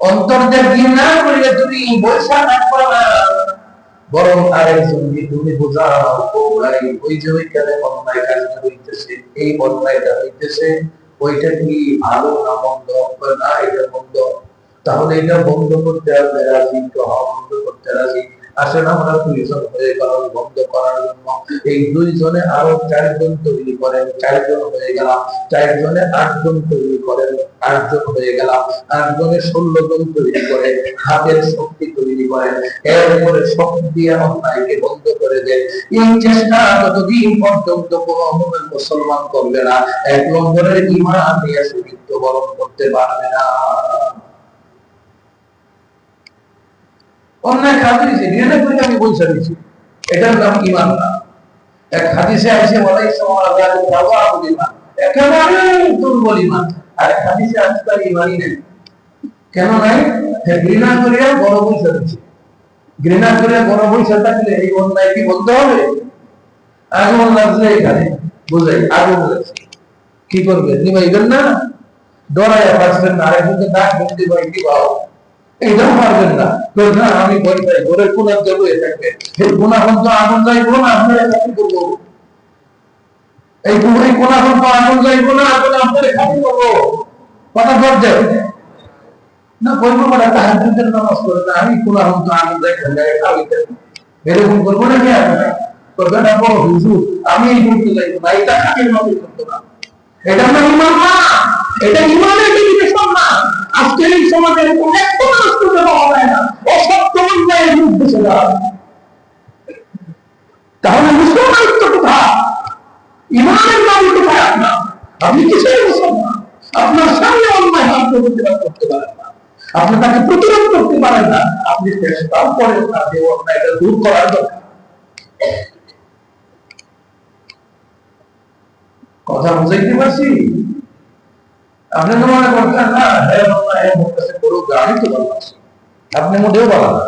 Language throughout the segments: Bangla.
অন্তর দিয়ে ঘৃণা করিলে তুমি বৈশা থাকবা না, বরং আরেকজনকে তুমি বোঝাও ওই যে ওইখানে অন্যায় কাজ হইতেছে, এই অন্যায়টা হইতেছে, ওইটা কি ভালো না মন্দ, না এটা মন্দ, তাহলে এটা বন্ধ করতে হবে রাজি, তো বন্ধ করতে রাজি। আসেন আমরা দুইজন হয়ে গেলাম বন্ধ করার জন্য, এই দুইজনে আরো চারজন তৈরি করেন, চারজন হয়ে গেলাম, চারজনে আটজন তৈরি করেন, আটজন হয়ে গেলাম, আটজনে 16 জন তৈরি করে হাতের শক্তি তৈরি করেন, এরপরে শক্তি দিয়ে অন্যায়কে বন্ধ করে দেন। এই চেষ্টা যতদিন পর্যন্ত কোনো মুসলমান করবে না, 1 নম্বরের ঈমান নিয়ে সে মৃত্যুবরণ করতে পারবে না। অন্যায় কাজ দিয়েছে, ঘৃণা করে আমি বলতে দিয়েছি, এটার নাম ঈমান না। এক হাদিসে আছে ওয়ালাইসা ওয়া যালিকা দাওয়াউল ঈমান, একেবারে দুর্বল ঈমান। আর এক হাদিসে আছে তার ঈমানই নেই। কেন নাই? ঘৃণা করে বড় বলতে দিয়েছে, ঘৃণা করে বড় বলতে থাকলে এই অন্যায় কি বলতে হবে? আগুন লাগলে এখানে বুঝাই, আগুন লাগছে কি করবে? নিবাইবেন না, ডরাইয়া বাঁচবেন না, আরেকজনকে ডাক বন্দি ভাই কি পাও, এইটাও পারবেন না। না আমি ভয় পাই, ঘরের কোনার দেবো থাকবে, এই কোনা হন তো আগুন যাইবো না, আপনারা কি করবো? এই পুকুরি কোনা হন তো আগুন যাইবো না, আপনারা খালি করবো, কথা বলতে না বলবো না, তাহাজ্জুদের নামাজ পড়ে না, আমি কোনা হন তো আগুন যাই এরকম করবো না কি? আপনারা করবেন না, বড় হুজুর আমি এই করতে যাইবো না, এটা খাটির মতো করতো না, এটা না ঈমান না, এটা ঈমানের ডিফিনিশন না। আজকের এই সমাজে এরকম একটা মানুষ খুঁজে পাওয়া যায় না অসত্য অন্যায়ের বিরুদ্ধে ছিল। তাহলে মুসলমানিত্ব কোথায়? ঈমানের দাবি কোথায় আপনার? আপনি কিছুই মুসলমান, আপনার সামনে অন্যায় হাত প্রতিবাদ করতে পারেন না, আপনি তাকে প্রতিরোধ করতে পারেন না, আপনি চেষ্টাও করেন না যে অন্যায়টা দূর করার দরকার। কথা বুঝাইতে পারছি? আপনি তো মনে করছেন না হ্যাঁ হ্যাঁ বলতেছে করুক, আমি তো ভালো আছি, আপনি মোটেও ভালো না।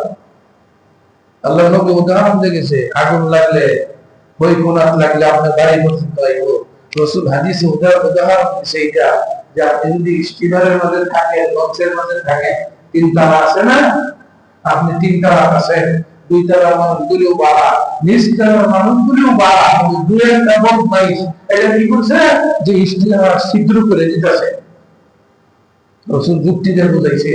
আল্লাহ নবী উদাহরণ দেখেছে, আগুন লাগলে ওই কোনাত লাগলে আপনার বাড়ি পর্যন্ত আইব। রাসূল হাদিসে উদাহরণ দিয়েছে এইটা, যে আপনি যদি স্টিমারের মধ্যে থাকেন, লঞ্চের মধ্যে থাকেন, 3 তালা আছে না, আপনি 3 তালা আছেন, 2 তালা মানুষগুলিও বাড়া, নিচ তালার মানুষগুলিও বাড়া, দুয়ের এবং 22 এটা কি করছে যে স্টিমার ছিদ্র করে দিতেছে। রাসূল যুক্তিতে বুঝাইছে।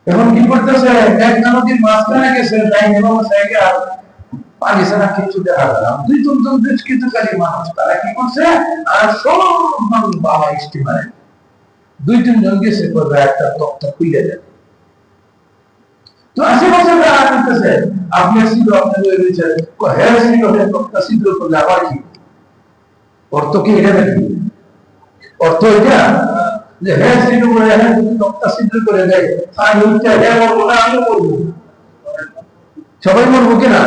এখন কি করতেছে, এক নদীর মাঝখানে গেছে, তাই নেমে সাইকে পানি ছাড়া কিছু দেখা যায় না, 2 জন দুষ্কৃতকারী মানুষ, তারা কি করছে, আর সব মানুষ বাবা স্টিমারে 2-3 জন গেছে, করবে একটা তক্তা খুলে দেয়। তো আশেপাশে যারা করতেছে, আপনি ছিল আপনি রয়েছেন, হ্যাঁ ছিল হ্যাঁ তক্তা ছিদ্র করলে আবার কি অর্থ? কি এটা নাকি অর্থ? এটা যে হ্যাঁ ছিল করে হ্যাঁ যদি তক্তা ছিদ্র করে দেয়, আমি উঠতে হ্যাঁ মরবো না, আমি মরবো, সবাই মরবো কিনা?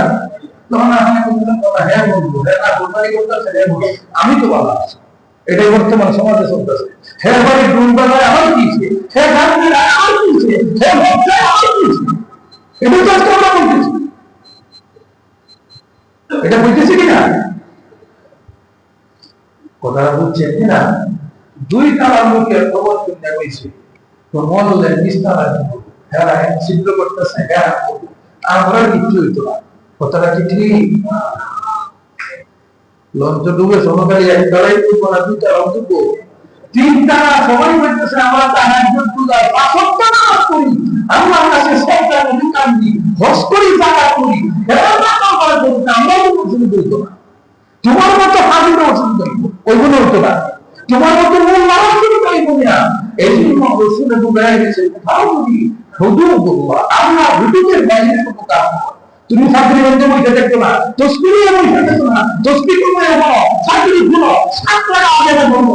তখন আমি বললাম কথা হ্যাঁ মরবো, হ্যাঁ না কোরবানি করতেছে, হ্যাঁ মরবো, আমি তো ভালো আছি। এটাই বর্তমান সমাজে চলতেছে। হ্যাঁ বাড়ি ডুব বেলায় আমার কিছে, হ্যাঁ গান বেলায় আমার কিছে, হ্যাঁ ভক্তায় আমার কিছে, এটা তো আজকে আমরা বলতেছি, এটা বলতেছি কিনা? কথাটা বুঝছেন কিনা? 2 তালার লোকের খবর শুনতে হয়েছে, তো মহল্লের নিস্তারা হ্যাঁ ছিদ্র করতেছে, হ্যাঁ আমরা কিচ্ছু হইতো না। কথাটা কি ঠিক? লঞ্চ ডুবে সমকালী 1 তালাই ডুববো না, 2 তালা ডুববো, 3 তালা সবাই বলতেছে আমরা তাহাজ্জুদ পূজা 5 ওয়াক্ত নামাজ পড়ি, আমরা কাছে সরকারে দোকান দিই, হজ করি, যাকাত করি, এরা টাকা করে করতে আমরা কিছু করতো না। তোমার মতো হাজির ওষুধ করবো ওইগুলো হতো না, তোমার মতো মূল নামাজ করবো না। এই জন্য রসুল বুঝাই গেছে, কোথাও যদি হুজুর বলবা আমরা হুজুরের বাইরে কোনো কাজ করবো, তুমি চাকরি বন্ধ বসে দেখতো না, তসবিরে বসে দেখতো না, তসবি করে বলো চাকরি গুলো 7 টাকা আগে বন্ধ,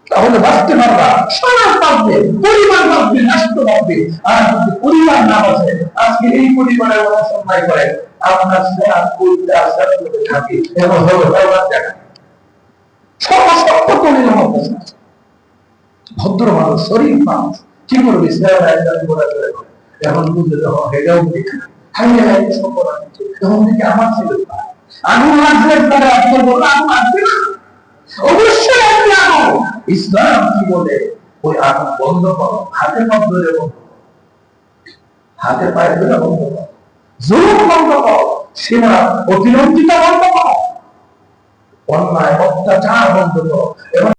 তাহলে বাঁচতে পারবা, সমাজ বাঁচবে, পরিবার বাঁচবে, রাষ্ট্র বাঁচবে। আর যদি পরিবার না বাঁচে, আজকে এই পরিবারের অসম্মান করে আপনার সেরা করতে আসার করে থাকে এবং হবে দেখা সমস্ত কলিল ভদ্র মানুষ, শরীর মানুষ কি করবে, সেরা এখন বুঝলে যখন হেগাও দেখে হাইলে হাইলে সম্পর্ক আছে, তখন থেকে আমার ছিল আগুন লাগবে, তারা আপনার বললো আগুন আসবে না, অবশ্যই আপনি আগুন। ইসলাম কি বলে, ওই আগুন বন্ধ করো, হাতে পা ধরে বন্ধ করো, হাতে পায়ে ধরে বন্ধ করো, জোর বন্ধ করো, সীমা অতিরঞ্জিত বন্ধ করো, অন্যায় অত্যাচার বন্ধ করো। এবং